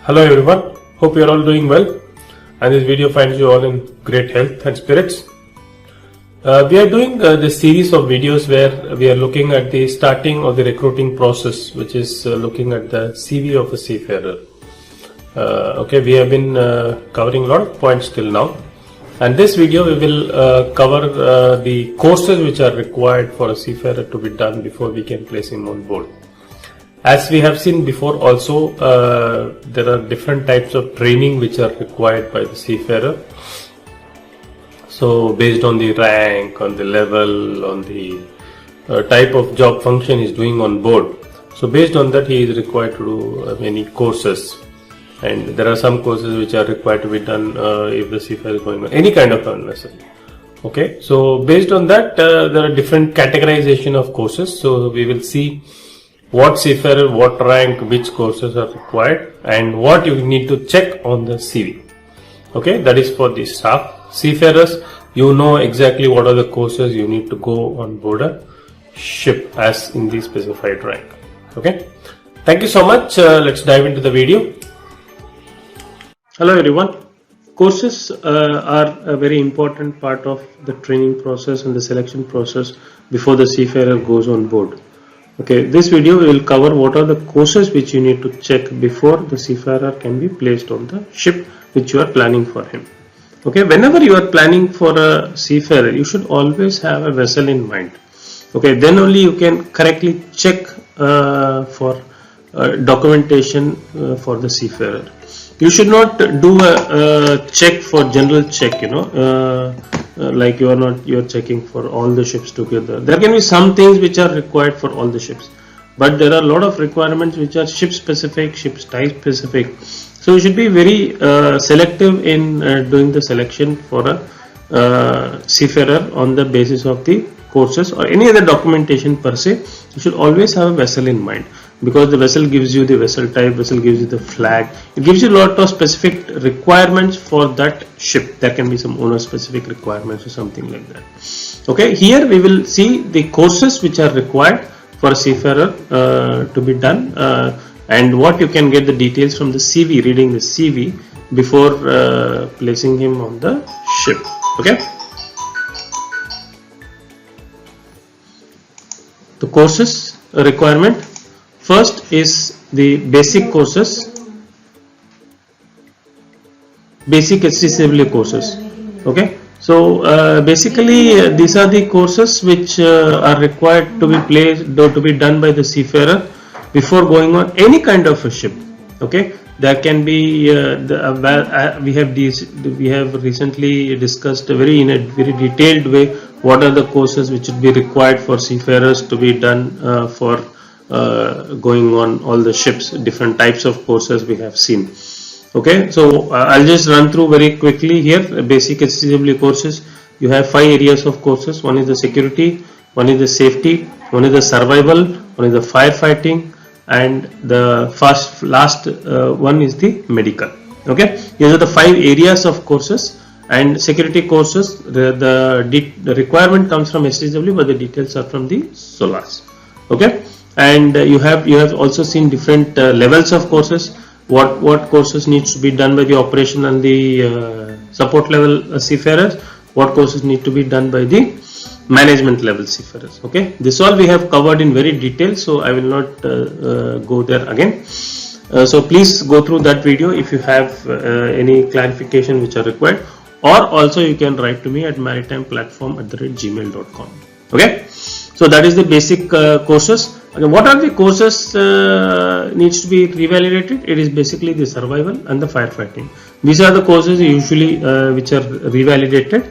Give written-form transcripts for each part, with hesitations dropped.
Hello everyone, hope you are all doing well and this video finds you all in great health and spirits. We are doing this series of videos where we are looking at the starting of the recruiting process, which is looking at the CV of a seafarer. We have been covering a lot of points till now, and this video we will cover the courses which are required for a seafarer to be done before we can place him on board. As we have seen before also, there are different types of training which are required by the seafarer. So based on the rank, on the level, on the type of job function he is doing on board. So based on that he is required to do many courses, and there are some courses which are required to be done if the seafarer is going on any kind of vessel. Okay, so based on that there are different categorization of courses. So we will see what seafarer, what rank, which courses are required, and what you need to check on the CV. Okay, that is for the staff. Seafarers, you know exactly what are the courses you need to go on board a ship as in the specified rank. Okay, thank you so much. Let's dive into the video. Hello everyone. Courses are a very important part of the training process and the selection process before the seafarer goes on board. Okay, this video will cover what are the courses which you need to check before the seafarer can be placed on the ship which you are planning for him. Okay, whenever you are planning for a seafarer, you should always have a vessel in mind. Okay, then only you can correctly check for documentation for the seafarer. You should not do a check for general check, like you are checking for all the ships together. There can be some things which are required for all the ships, but there are a lot of requirements which are ship specific, ship type specific. So you should be very selective in doing the selection for a seafarer on the basis of the courses or any other documentation per se. You should always have a vessel in mind, because the vessel gives you the vessel type, vessel gives you the flag, it gives you a lot of specific requirements for that ship. There can be some owner specific requirements or something like that. Okay, here we will see the courses which are required for a seafarer to be done, and what you can get the details from the CV, reading the CV before placing him on the ship. Okay, the courses requirement. First is the basic courses, basic accessibility courses. Okay, so basically these are the courses which are required to be done by the seafarer before going on any kind of a ship. Okay, there can be we have recently discussed in a very detailed way what are the courses which would be required for seafarers to be done for going on all the ships. Different types of courses we have seen. Okay, so I'll just run through very quickly here. Basic accessibility courses, you have 5 areas of courses. One is the security, one is the safety, one is the survival, one is the firefighting, and the last one is the medical. Okay, these are the 5 areas of courses. And security courses, the requirement comes from STW, but the details are from the SOLAS. Okay, and you have also seen different levels of courses. What courses needs to be done by the operation and the support level seafarers, what courses need to be done by the management level seafarers. Okay, this all we have covered in very detail, so I will not go there again. So please go through that video if you have any clarification which are required, or also you can write to me at maritimeplatform@gmail.com. Okay, so that is the basic courses. Okay, what are the courses needs to be revalidated? It is basically the survival and the firefighting. These are the courses usually which are revalidated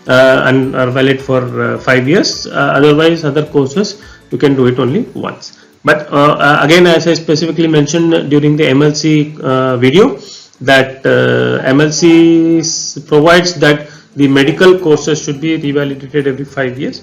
and are valid for 5 years. Otherwise, other courses you can do it only once. But again, as I specifically mentioned during the MLC video, that MLC provides that the medical courses should be revalidated every 5 years.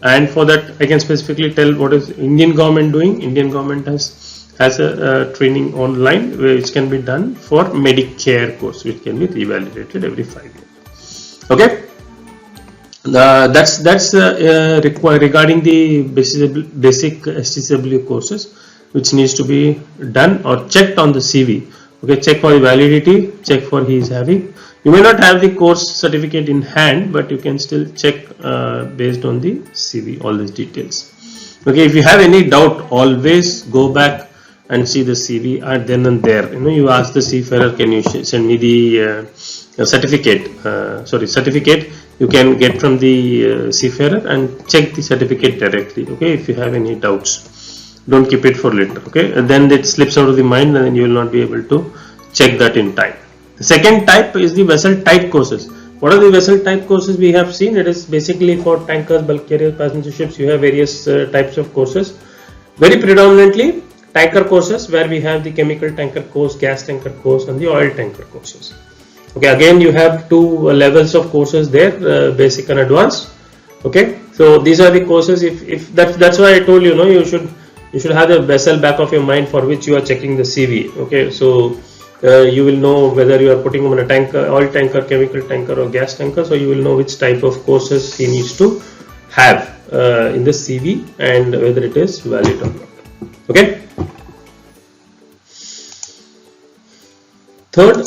And for that, I can specifically tell what is Indian government doing. Indian government has a training online which can be done for Medicare course, which can be revalidated every 5 years. Okay, that's regarding the basic STW courses which needs to be done or checked on the CV Okay, check for the validity, check for he is having. You may not have the course certificate in hand, but you can still check based on the CV all these details. Okay, if you have any doubt, always go back and see the CV and then and there. You ask the seafarer, can you send me the certificate? Certificate you can get from the seafarer and check the certificate directly. Okay, if you have any doubts, don't keep it for later. Okay, and then it slips out of the mind and then you will not be able to check that in time. The second type is the vessel type courses. What are the vessel type courses we have seen? It is basically for tankers, bulk carriers, passenger ships. You have various types of courses. Very predominantly tanker courses, where we have the chemical tanker course, gas tanker course, and the oil tanker courses. Okay, again you have two levels of courses there, basic and advanced. Okay, so these are the courses. If that's why I told you, you should have the vessel back of your mind for which you are checking the CV. Okay, so you will know whether you are putting on a tanker, oil tanker, chemical tanker, or gas tanker. So you will know which type of courses he needs to have in the CV and whether it is valid or not. Okay. Third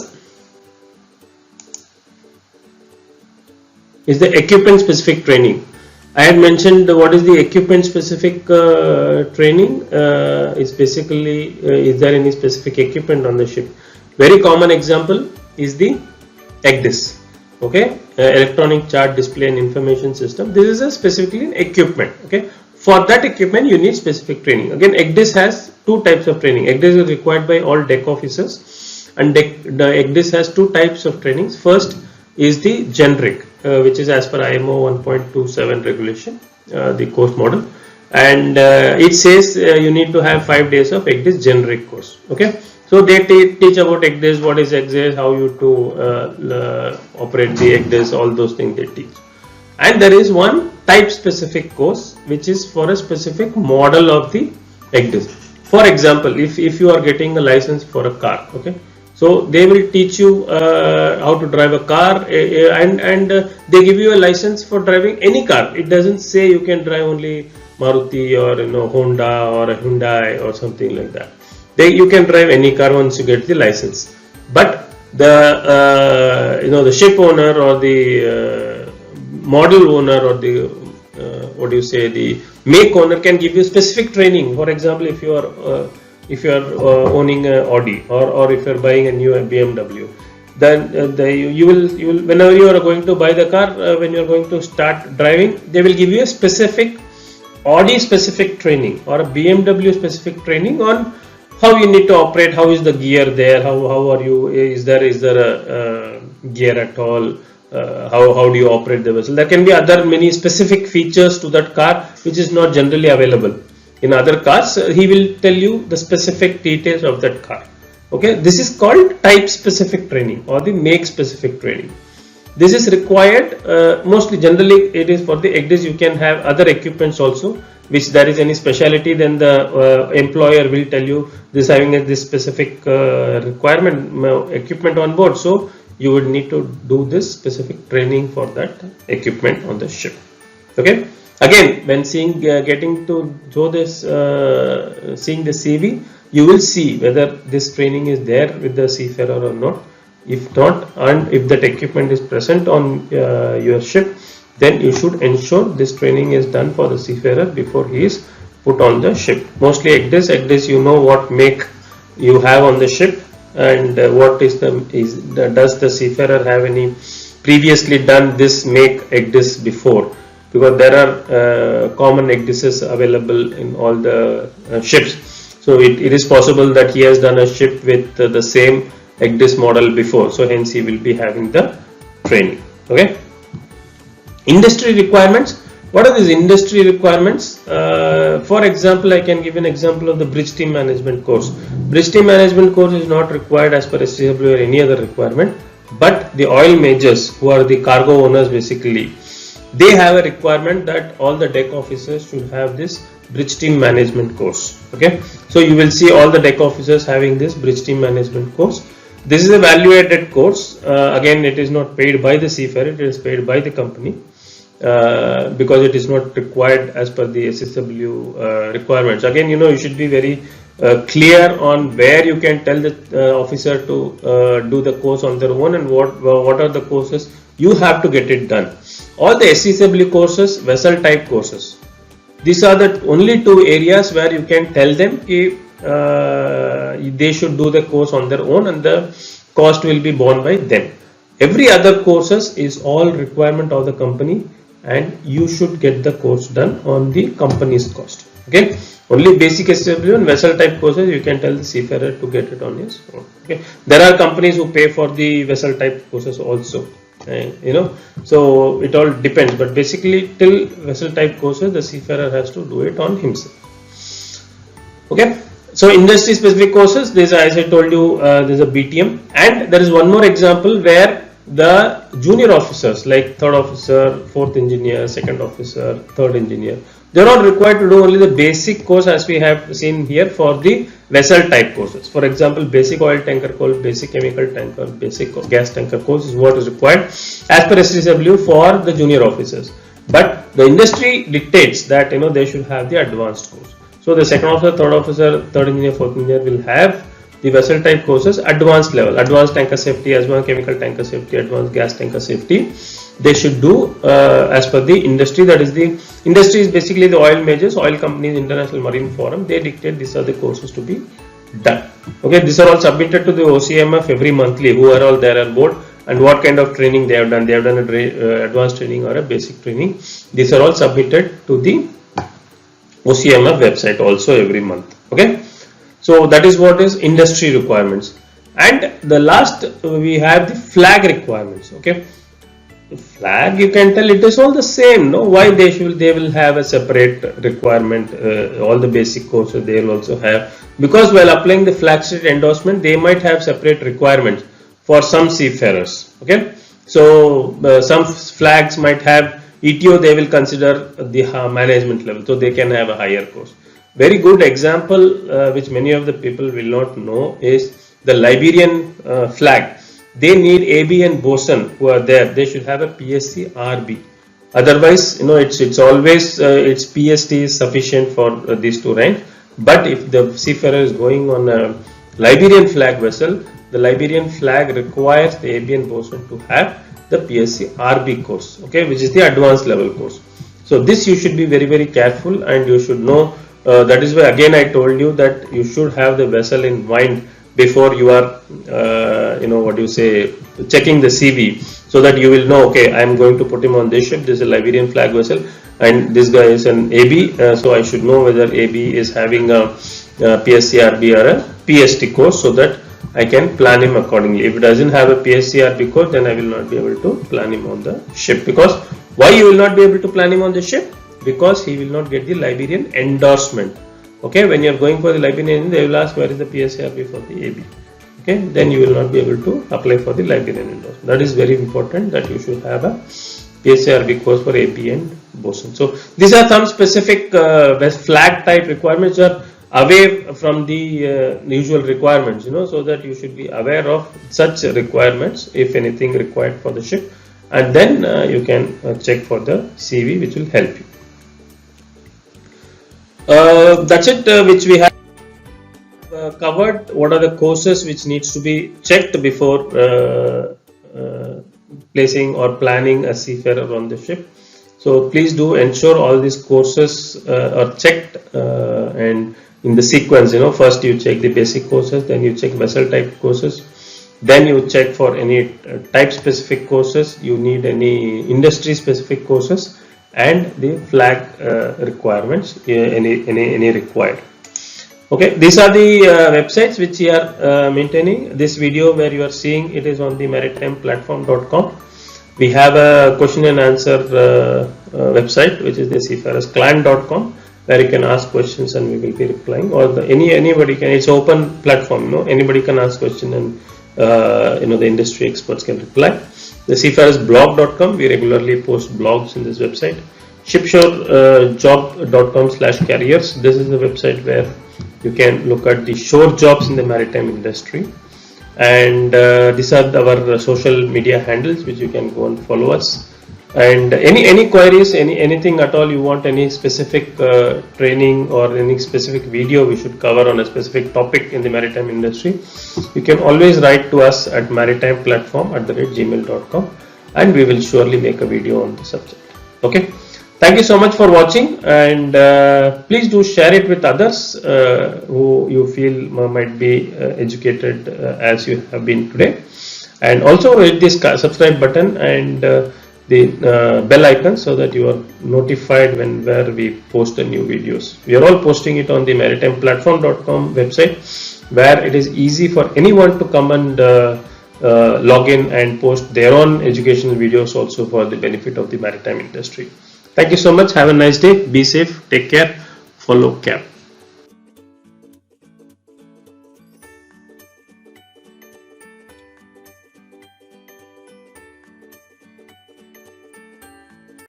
is the equipment specific training. I had mentioned what is the equipment specific training. Is basically is there any specific equipment on the ship? Very common example is the EGDIS. Okay, electronic chart display and information system. This is a specifically equipment. Okay, for that equipment you need specific training. Again, EGDIS has two types of training. EGDIS is required by all deck officers, and the EGDIS has two types of trainings. First is the generic, which is as per IMO 1.27 regulation, the course model, and it says you need to have 5 days of EGDIS generic course. Okay, so they teach about EGDIS, what is EGDIS, how you to operate the EGDIS, all those things they teach. And there is one type specific course which is for a specific model of the EGDIS. For example, if you are getting a license for a car, okay, so they will teach you how to drive a car, and they give you a license for driving any car. It doesn't say you can drive only Maruti or Honda or a Hyundai or something like that. You can drive any car once you get the license. But the the ship owner or the model owner or the the make owner can give you specific training. For example, if you are owning an Audi or if you are buying a new BMW, then you will whenever you are going to buy the car, when you are going to start driving, they will give you a specific Audi specific training or a BMW specific training on how you need to operate, how is the gear there, how are you, is there a gear at all, how do you operate the vessel. There can be other many specific features to that car which is not generally available in other cars. He will tell you the specific details of that car. Okay, this is called type specific training or the make specific training. This is required mostly, generally it is for the EGDIS. You can have other equipments also, which there is any speciality, then the employer will tell you this having this specific requirement equipment on board, so you would need to do this specific training for that equipment on the ship. Okay, again, when getting to show this seeing the CV, you will see whether this training is there with the seafarer or not. If not, and if that equipment is present on your ship, then you should ensure this training is done for the seafarer before he is put on the ship. Mostly EGDIS, you know what make you have on the ship, and what is does the seafarer have any previously done this make EGDIS before, because there are common EGDISs available in all the ships. So it is possible that he has done a ship with the same EGDIS model before, so hence he will be having the training. Okay. Industry requirements. What are these industry requirements? For example, I can give an example of the bridge team management course. Bridge team management course is not required as per STW or any other requirement, but the oil majors, who are the cargo owners basically, they have a requirement that all the deck officers should have this bridge team management course. Okay, so you will see all the deck officers having this bridge team management course. This is a value added course. Again, it is not paid by the seafarer, it is paid by the company. Because it is not required as per the SSW requirements. Again, you should be very clear on where you can tell the officer to do the course on their own, and what are the courses you have to get it done. All the SCCW courses, vessel type courses, these are the only two areas where you can tell them if they should do the course on their own and the cost will be borne by them. Every other courses is all requirement of the company, and you should get the course done on the company's cost. Okay, only basic SCCW and vessel type courses you can tell the seafarer to get it on his own. Okay, there are companies who pay for the vessel type courses also. So it all depends, but basically till vessel type courses the seafarer has to do it on himself. Okay, so industry specific courses, this, as I told you, there's a BTM, and there is one more example where the junior officers like third officer, fourth engineer, second officer, third engineer, they're all required to do only the basic course as we have seen here for the vessel type courses. For example, basic oil tanker course, basic chemical tanker, basic gas tanker course is what is required as per SCCW for the junior officers. But the industry dictates that they should have the advanced course. So the second officer, third engineer, fourth engineer will have the vessel type courses advanced level, advanced tanker safety, advanced chemical tanker safety, advanced gas tanker safety. They should do as per the industry. That is, the industry is basically the oil majors, oil companies, International Marine Forum. They dictate these are the courses to be done. Okay, these are all submitted to the OCMF every monthly, who are all there on board and what kind of training they have done. They have done a advanced training or a basic training. These are all submitted to the OCMF website also every month. Okay, so that is what is industry requirements. And the last we have the flag requirements. Okay, the flag, you can tell it is all the same. No, why they will have a separate requirement. All the basic courses they will also have, because while applying the flag state endorsement they might have separate requirements for some seafarers. Okay, so some flags might have ETO, they will consider the management level, so they can have a higher course. Very good example which many of the people will not know is the Liberian flag. They need AB and bosun who are there. They should have a PSC RB. Otherwise, it's always its PST is sufficient for these two ranks. But if the seafarer is going on a Liberian flag vessel, the Liberian flag requires the AB and bosun to have the PSC RB course. Okay, which is the advanced level course. So this you should be very, very careful, and you should know. That is why again I told you that you should have the vessel in mind before you are checking the CV, so that you will know, okay, I am going to put him on this ship, this is a Liberian flag vessel and this guy is an AB, so I should know whether AB is having a PSC RB or a PST course, so that I can plan him accordingly. If it doesn't have a PSC RB course, then I will not be able to plan him on the ship. Because why you will not be able to plan him on the ship? Because he will not get the Liberian endorsement. Okay, when you are going for the Liberian, they will ask where is the PSC RB for the AB. Okay, then you will not be able to apply for the Liberian endorsement. That is very important, that you should have a PSC RB course for AB and bosun. So these are some specific flag type requirements that are away from the usual requirements, so that you should be aware of such requirements if anything required for the ship, and then you can check for the CV, which will help you. That's it, which we have covered. What are the courses which needs to be checked before placing or planning a seafarer on the ship. So please do ensure all these courses are checked and in the sequence. First you check the basic courses, then you check vessel type courses, then you check for any type specific courses, you need any industry specific courses, and the flag requirements, any required. Okay, these are the websites which we are maintaining. This video where you are seeing, it is on the maritimeplatform.com. We have a question and answer website, which is the seafarersclan.com, where you can ask questions and we will be replying, or anybody can. It's open platform, anybody can ask question and the industry experts can reply. The seafarersblog.com, we regularly post blogs in this website. Shipshorejob.com/careers, this is the website where you can look at the shore jobs in the maritime industry. And these are our social media handles which you can go and follow us. And any queries, anything at all you want, any specific training or any specific video we should cover on a specific topic in the maritime industry, you can always write to us at maritimeplatform@gmail.com, and we will surely make a video on the subject. Okay, thank you so much for watching, and please do share it with others who you feel might be educated as you have been today. And also hit this subscribe button and the bell icon so that you are notified whenever we post the new videos. We are all posting it on the maritimeplatform.com website, where it is easy for anyone to come and log in and post their own educational videos also for the benefit of the maritime industry. Thank you so much. Have a nice day. Be safe. Take care. Follow CAP.